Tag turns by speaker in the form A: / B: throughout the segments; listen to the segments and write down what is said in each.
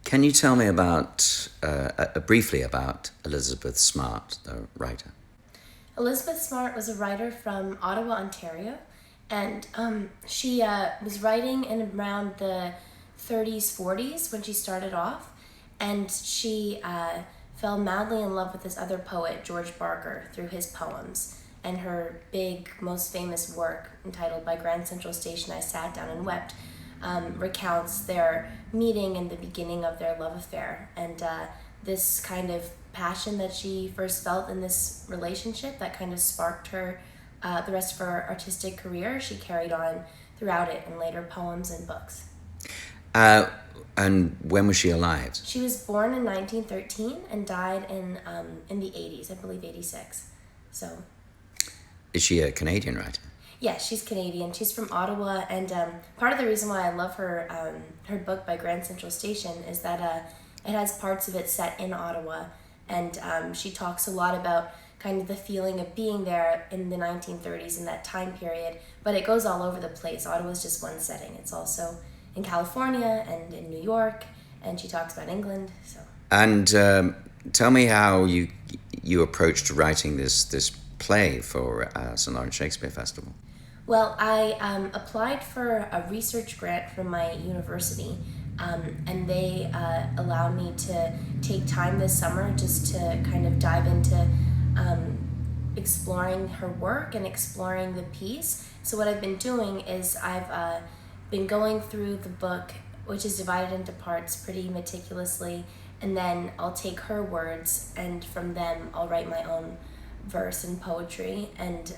A: Can you tell me about, briefly about Elizabeth Smart, the writer?
B: Elizabeth Smart was a writer from Ottawa, Ontario, and she was writing in around the 30s, 40s when she started off, and she fell madly in love with this other poet, George Barker, through his poems. And her big, most famous work, entitled By Grand Central Station I Sat Down and Wept, recounts their meeting and the beginning of their love affair. And this kind of passion that she first felt in this relationship that kind of sparked her, the rest of her artistic career, she carried on throughout it in later poems and books.
A: And when was she alive?
B: She was born in 1913 and died in the 80s, I believe 86. So.
A: Is she a Canadian writer?
B: Yes, she's Canadian. She's from Ottawa, and part of the reason why I love her her book By Grand Central Station is that it has parts of it set in Ottawa, and she talks a lot about kind of the feeling of being there in the 1930s in that time period, but it goes all over the place. Ottawa's just one setting. It's also in California and in New York, and she talks about England. So.
A: And tell me how you approached writing this play for St. Lawrence Shakespeare Festival.
B: Well, I applied for a research grant from my university, and they allowed me to take time this summer just to kind of dive into exploring her work and exploring the piece. So what I've been doing is I've been going through the book, which is divided into parts pretty meticulously, and then I'll take her words, and from them I'll write my own verse and poetry. And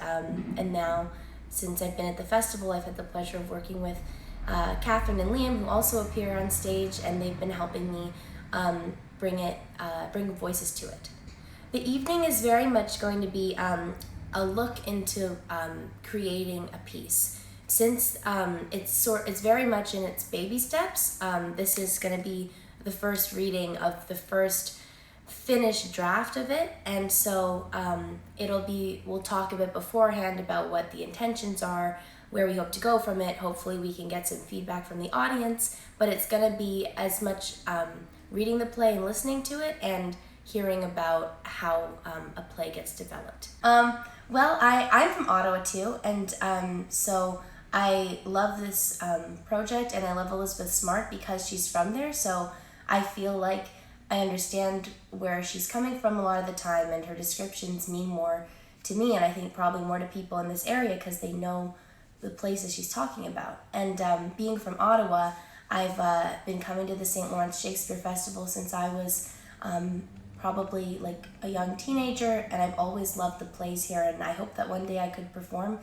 B: now, since I've been at the festival, I've had the pleasure of working with Catherine and Liam, who also appear on stage, and they've been helping me bring voices to it. The evening is very much going to be a look into creating a piece. Since it's very much in its baby steps, this is going to be the first reading of the first finished draft of it, and so we'll talk a bit beforehand about what the intentions are, where we hope to go from it. Hopefully we can get some feedback from the audience, but it's going to be as much reading the play and listening to it and hearing about how a play gets developed. Well, I'm from Ottawa too, and so I love this project, and I love Elizabeth Smart because she's from there, so I feel like I understand where she's coming from a lot of the time, and her descriptions mean more to me, and I think probably more to people in this area because they know the places she's talking about. And being from Ottawa, I've been coming to the St. Lawrence Shakespeare Festival since I was probably like a young teenager, and I've always loved the plays here, and I hope that one day I could perform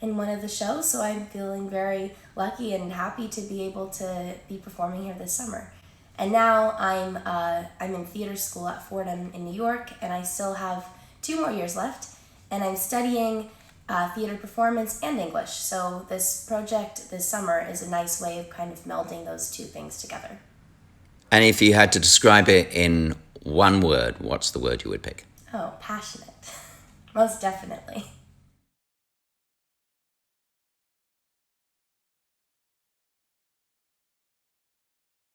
B: in one of the shows, so I'm feeling very lucky and happy to be able to be performing here this summer. And now I'm in theater school at Fordham in New York, and I still have 2 more years left, and I'm studying theater performance and English. So this project this summer is a nice way of kind of melding those two things together.
A: And if you had to describe it in one word, what's the word you would pick?
B: Oh, passionate. Most definitely.